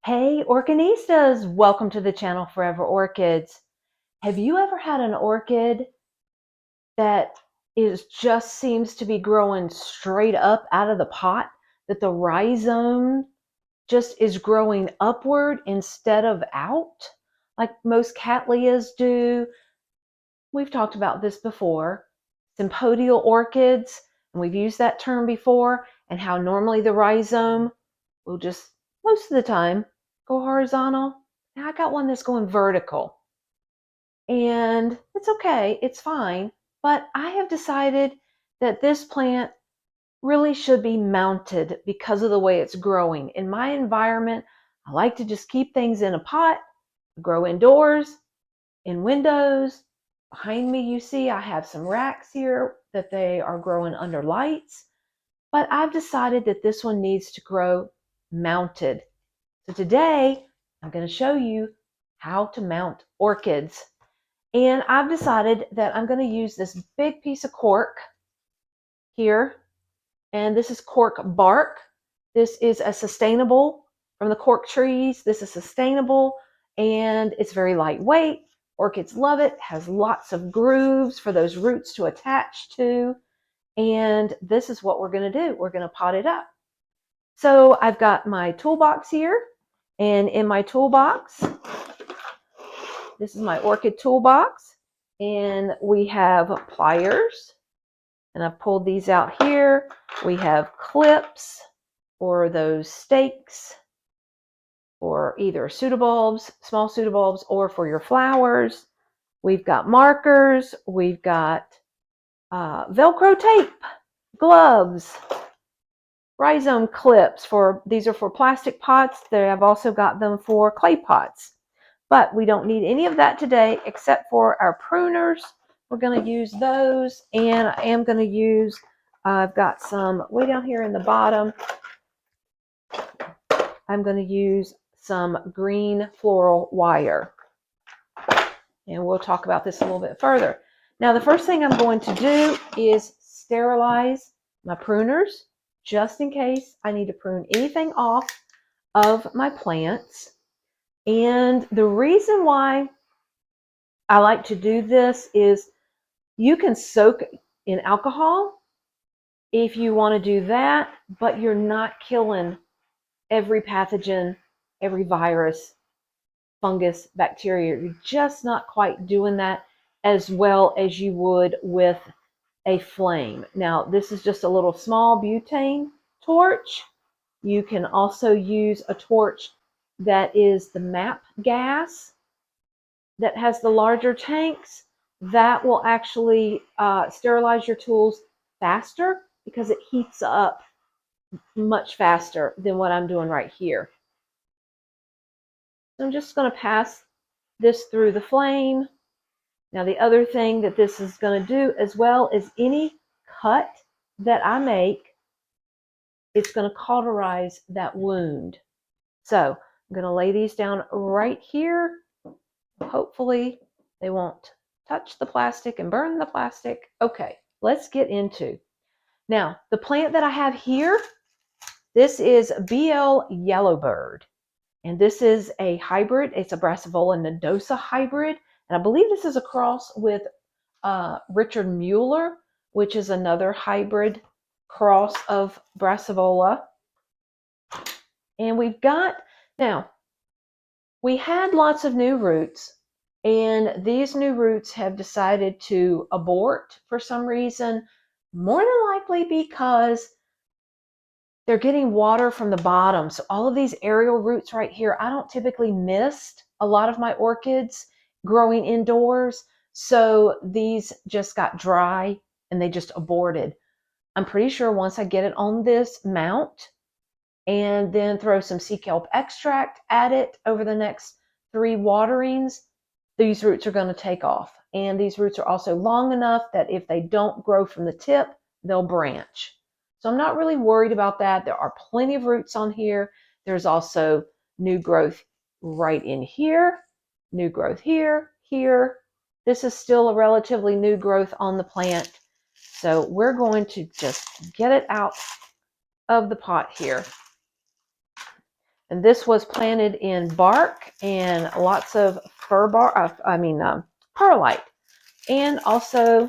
Hey Orchinistas, welcome to the channel Forever Orchids. Have you ever had an orchid that just seems to be growing straight up out of the pot, that the rhizome just is growing upward instead of out, like most cattleyas do? We've talked about this before. Sympodial orchids, and we've used that term before, and how normally the rhizome will just, most of the time, go horizontal. Now I got one that's going vertical. And it's okay, it's fine. But I have decided that this plant really should be mounted because of the way it's growing. In my environment, I like to just keep things in a pot, grow indoors, in windows. Behind me, you see I have some racks here that they are growing under lights. But I've decided that this one needs to grow mounted. So today, I'm going to show you how to mount orchids. And I've decided that I'm going to use this big piece of cork here. And this is cork bark. This is a sustainable from the cork trees. This is sustainable and it's very lightweight. Orchids love it. Has lots of grooves for those roots to attach to. And this is what we're going to do. We're going to pot it up. So I've got my toolbox here. And in my toolbox, this is my orchid toolbox, and we have pliers, and I've pulled these out here. We have clips for those stakes, or either pseudobulbs, small pseudobulbs, or for your flowers. We've got markers, we've got Velcro tape, gloves, rhizome clips. These are for plastic pots. I've also got them for clay pots. But we don't need any of that today except for our pruners. We're going to use those, and I am going to use, I've got some way down here in the bottom. I'm going to use some green floral wire. And we'll talk about this a little bit further. Now, the first thing I'm going to do is sterilize my pruners, just in case I need to prune anything off of my plants. And the reason why I like to do this is you can soak in alcohol if you want to do that, but you're not killing every pathogen, every virus, fungus, bacteria. You're just not quite doing that as well as you would with a flame. Now, this is just a little small butane torch. You can also use a torch that is the MAP gas that has the larger tanks. That will actually sterilize your tools faster because it heats up much faster than what I'm doing right here. So I'm just going to pass this through the flame. Now, the other thing that this is going to do as well is any cut that I make, it's going to cauterize that wound. So I'm going to lay these down right here. Hopefully they won't touch the plastic and burn the plastic. Okay, let's get into. Now, the plant that I have here, this is BL Yellowbird. And this is a hybrid. It's a Brassavola nodosa hybrid. And I believe this is a cross with Richard Mueller, which is another hybrid cross of Brassavola. And we've got, now, we had lots of new roots, and these new roots have decided to abort for some reason, more than likely because they're getting water from the bottom. So all of these aerial roots right here, I don't typically mist a lot of my orchids growing indoors. So these just got dry and they just aborted. I'm pretty sure once I get it on this mount and then throw some sea kelp extract at it over the next 3 waterings, these roots are going to take off. And these roots are also long enough that if they don't grow from the tip, they'll branch. So I'm not really worried about that. There are plenty of roots on here. There's also new growth right in here, new growth here, here. This is still a relatively new growth on the plant. So we're going to just get it out of the pot here. And this was planted in bark and lots of perlite, and also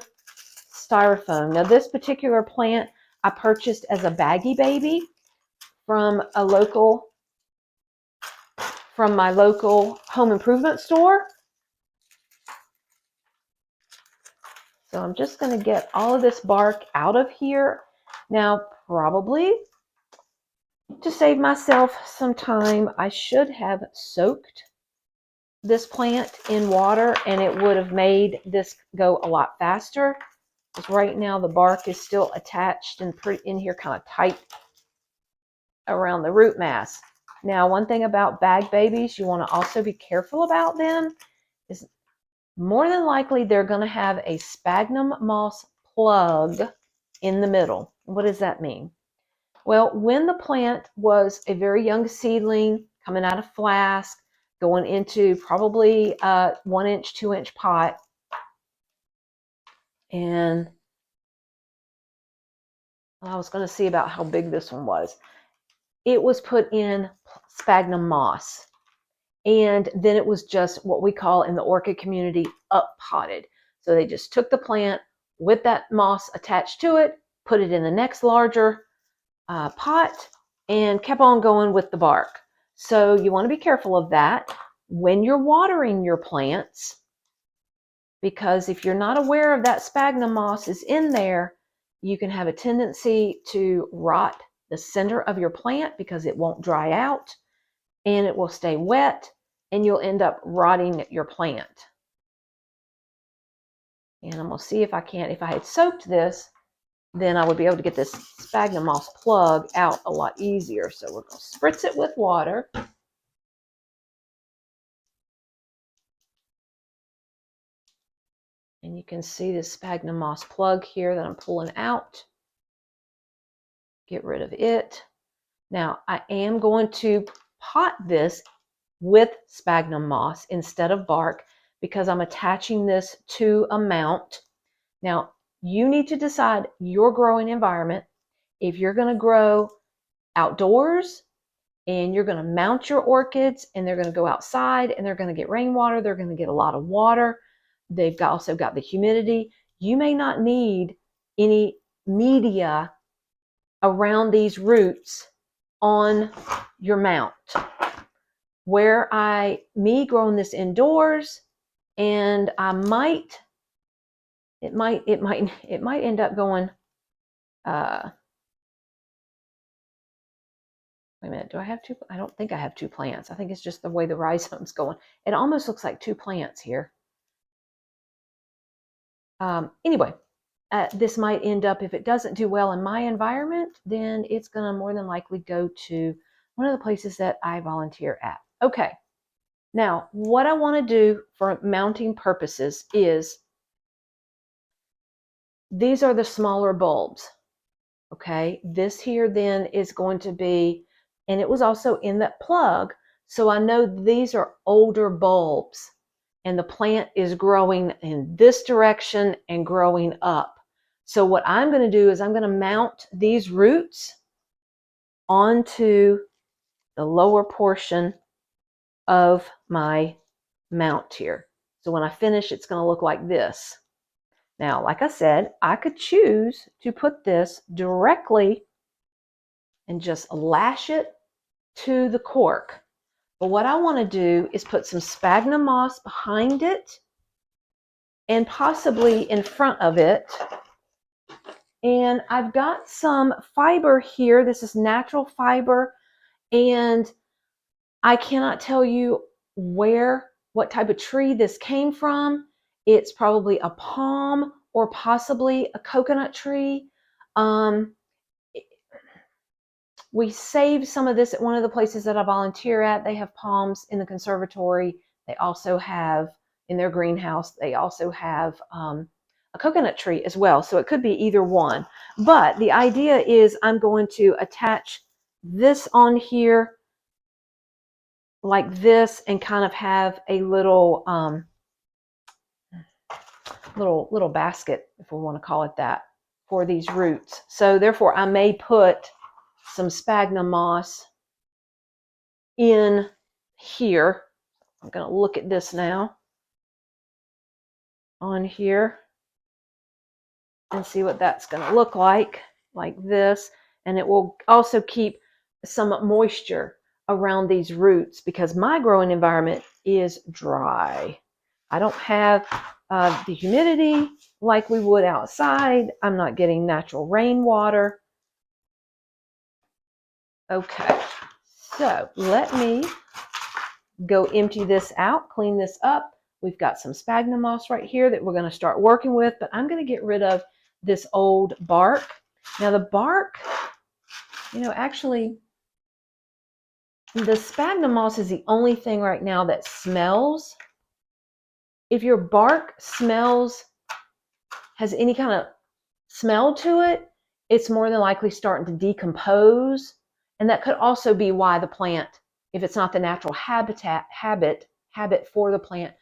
styrofoam. Now this particular plant I purchased as a Baggy Baby from my local home improvement store. So I'm just going to get all of this bark out of here. Now, probably to save myself some time, I should have soaked this plant in water, and it would have made this go a lot faster. Because right now the bark is still attached and in here kind of tight around the root mass. Now, one thing about bag babies you want to also be careful about them is more than likely they're going to have a sphagnum moss plug in the middle. What does that mean? Well, when the plant was a very young seedling coming out of flask, going into probably a 1-inch, 2-inch pot, and I was going to see about how big this one was. It was put in sphagnum moss, and then it was just what we call in the orchid community up potted. So they just took the plant with that moss attached to it, put it in the next larger pot, and kept on going with the bark. So you want to be careful of that when you're watering your plants, because if you're not aware of that sphagnum moss is in there, you can have a tendency to rot the center of your plant because it won't dry out and it will stay wet, and you'll end up rotting your plant. And I'm going to see if I can. If I had soaked this, then I would be able to get this sphagnum moss plug out a lot easier. So we're going to spritz it with water. And you can see this sphagnum moss plug here that I'm pulling out. Get rid of it. Now, I am going to pot this with sphagnum moss instead of bark because I'm attaching this to a mount. Now, you need to decide your growing environment. If you're going to grow outdoors and you're going to mount your orchids and they're going to go outside and they're going to get rainwater, they're going to get a lot of water, they've also got the humidity, you may not need any media around these roots on your mount. Where me growing this indoors, and it might end up going, wait a minute, do I have two? I don't think I have two plants. I think it's just the way the rhizome's going. It almost looks like two plants here. Anyway, this might end up, if it doesn't do well in my environment, then it's going to more than likely go to one of the places that I volunteer at. Okay, now what I want to do for mounting purposes is, these are the smaller bulbs. Okay, this here then is going to be, and it was also in that plug, so I know these are older bulbs and the plant is growing in this direction and growing up. So what I'm going to do is I'm going to mount these roots onto the lower portion of my mount here. So when I finish, it's going to look like this. Now, like I said, I could choose to put this directly and just lash it to the cork. But what I want to do is put some sphagnum moss behind it and possibly in front of it. And I've got some fiber here. This is natural fiber, and I cannot tell you what type of tree this came from. It's probably a palm or possibly a coconut tree. We saved some of this at one of the places that I volunteer at. They have palms in the conservatory. They also have, in their greenhouse, they also have a coconut tree as well. So it could be either one. But the idea is I'm going to attach this on here like this and kind of have a little little basket, if we want to call it that, for these roots. So therefore I may put some sphagnum moss in here. I'm going to look at this now on here and see what that's going to look like this. And it will also keep some moisture around these roots because my growing environment is dry. I don't have the humidity like we would outside. I'm not getting natural rainwater. Okay, so let me go empty this out, clean this up. We've got some sphagnum moss right here that we're going to start working with, but I'm going to get rid of this old bark. Now the bark, actually the sphagnum moss is the only thing right now that smells. If your bark has any kind of smell to it, it's more than likely starting to decompose. And that could also be why the plant, if it's not the natural habit for the plant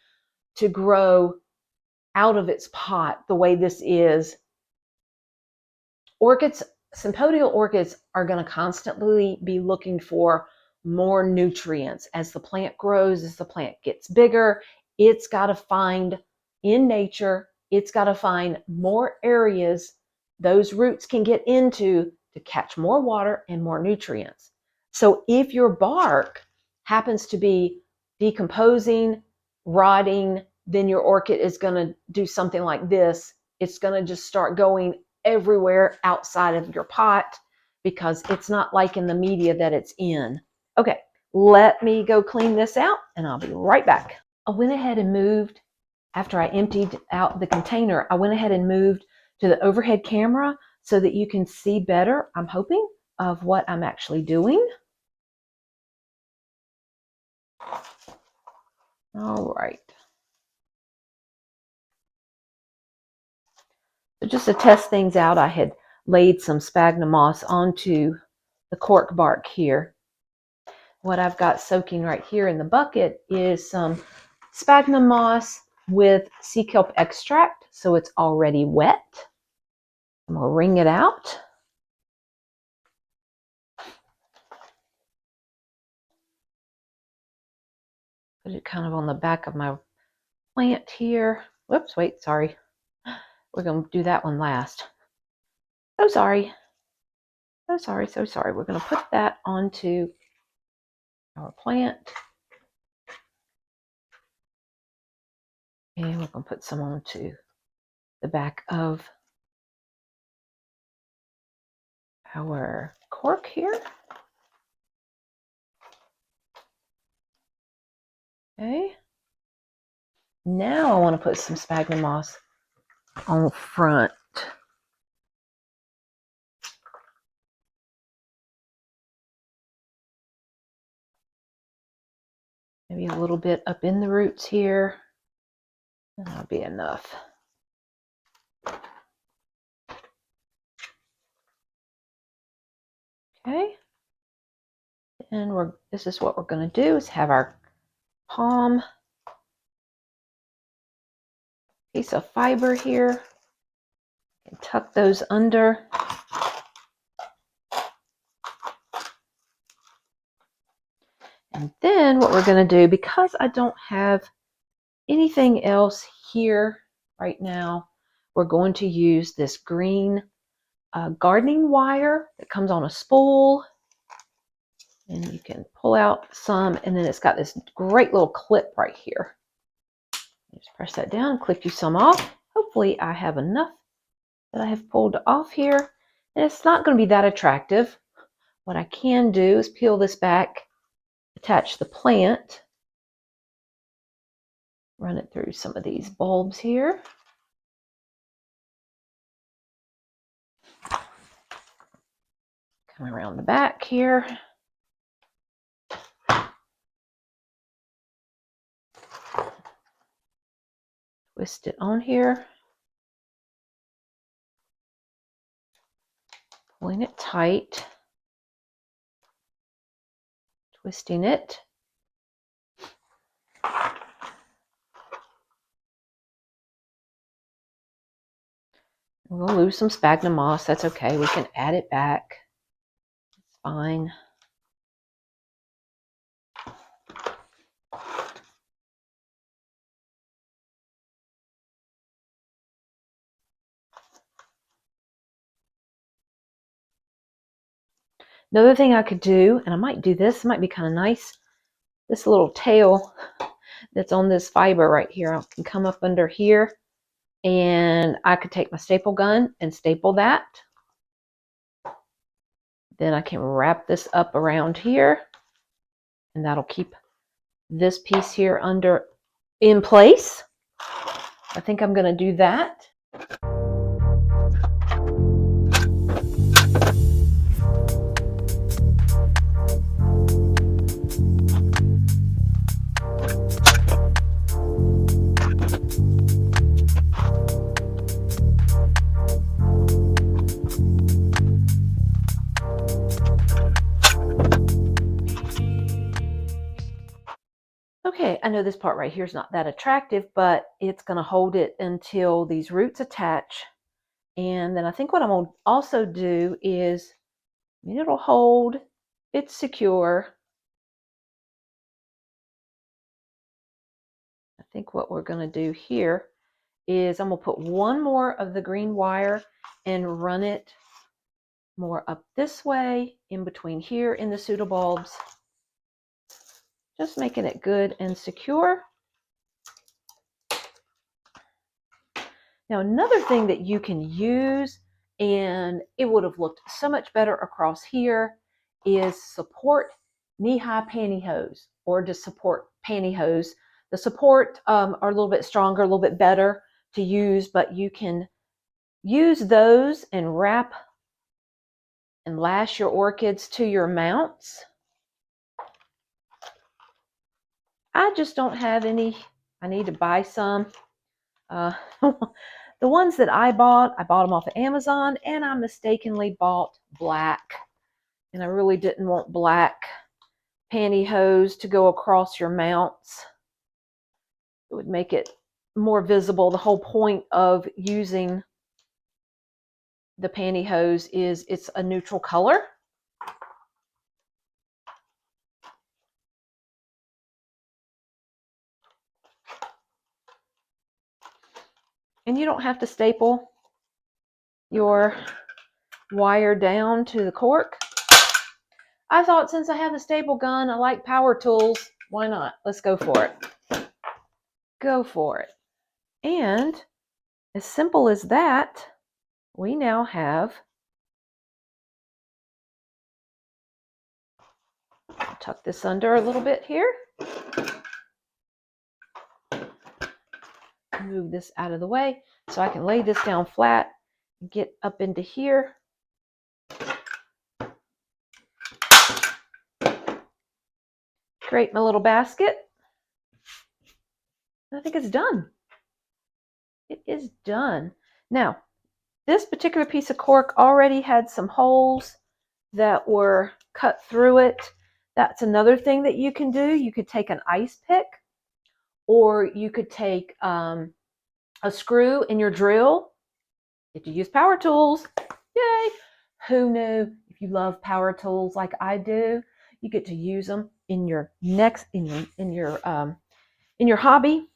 to grow out of its pot the way this is. Orchids, sympodial orchids are going to constantly be looking for more nutrients. As the plant grows, as the plant gets bigger, it's got to find in nature, it's got to find more areas those roots can get into to catch more water and more nutrients. So if your bark happens to be decomposing, rotting, then your orchid is going to do something like this. It's going to just start going everywhere outside of your pot because it's not liking the media that it's in. Okay, let me go clean this out and I'll be right back. I went ahead and moved, after I emptied out the container, I went ahead and moved to the overhead camera so that you can see better, I'm hoping, of what I'm actually doing. All right. So just to test things out, I had laid some sphagnum moss onto the cork bark here. What I've got soaking right here in the bucket is some sphagnum moss with sea kelp extract, so it's already wet. I'm going to wring it out. Put it kind of on the back of my plant here. Whoops, wait, sorry. We're going to do that one last. So sorry. So sorry, so sorry. We're going to put that onto our plant. And we're going to put some onto the back of our cork here. Okay. Now I want to put some sphagnum moss on the front. Maybe a little bit up in the roots here. That'll be enough. Okay. And this is what we're going to do is have our palm piece of fiber here and tuck those under. And then what we're going to do, because I don't have anything else here right now, we're going to use this green gardening wire that comes on a spool. And you can pull out some, and then it's got this great little clip right here. Just press that down, clip you some off. Hopefully I have enough that I have pulled off here. And it's not going to be that attractive. What I can do is peel this back, attach the plant, run it through some of these bulbs here. Come around the back here. Twist it on here. Pulling it tight. Twisting it. We'll lose some sphagnum moss. That's okay. We can add it back. It's fine. Another thing I could do, and I might do this, it might be kind of nice, this little tail that's on this fiber right here, I can come up under here and I could take my staple gun and staple that. Then I can wrap this up around here and that'll keep this piece here under in place. I think I'm going to do that. Okay, I know this part right here is not that attractive, but it's going to hold it until these roots attach. And then I think what I'm going to also do is, it'll hold, it's secure. I think what we're going to do here is I'm going to put one more of the green wire and run it more up this way in between here in the pseudobulbs, just making it good and secure. Now another thing that you can use, and it would have looked so much better across here, is support knee-high pantyhose, or just support pantyhose. The support are a little bit stronger, a little bit better to use, but you can use those and wrap and lash your orchids to your mounts. I just don't have any. I need to buy some. The ones that I bought them off of Amazon, and I mistakenly bought black. And I really didn't want black pantyhose to go across your mounts. It would make it more visible. The whole point of using the pantyhose is it's a neutral color. And you don't have to staple your wire down to the cork. I thought since I have the staple gun, I like power tools, why not? Let's go for it. Go for it. And as simple as that, we now have, I'll tuck this under a little bit here. Move this out of the way so I can lay this down flat and get up into here. Create my little basket. I think it's done. It is done. Now, this particular piece of cork already had some holes that were cut through it. That's another thing that you can do. You could take an ice pick, or you could take a screw in your drill. If you use power tools, yay! Who knew? If you love power tools like I do, you get to use them in your in your hobby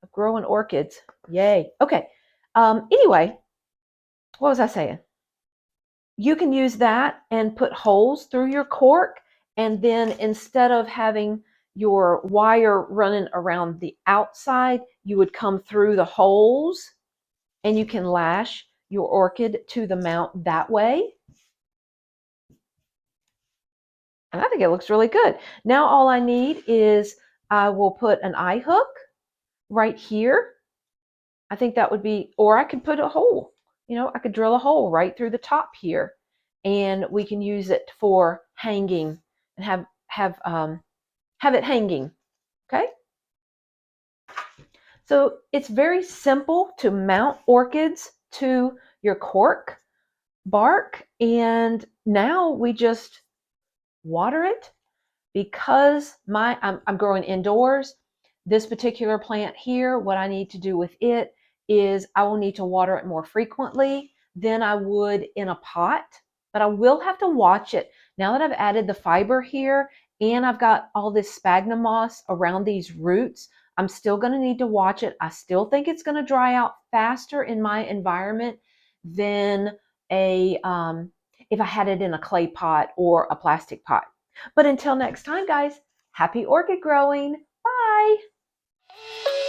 of growing orchids. Yay! Okay. Anyway, what was I saying? You can use that and put holes through your cork, and then instead of having your wire running around the outside, you would come through the holes, and you can lash your orchid to the mount that way. And I think it looks really good. Now all I need is I will put an eye hook right here. I think that would be, or I could put a hole. I could drill a hole right through the top here, and we can use it for hanging and have it hanging. Okay. So it's very simple to mount orchids to your cork bark, and now we just water it. Because I'm growing indoors, this particular plant here, what I need to do with it is I will need to water it more frequently than I would in a pot, but I will have to watch it. Now that I've added the fiber here and I've got all this sphagnum moss around these roots, I'm still going to need to watch it. I still think it's going to dry out faster in my environment than if I had it in a clay pot or a plastic pot. But until next time, guys, happy orchid growing. Bye.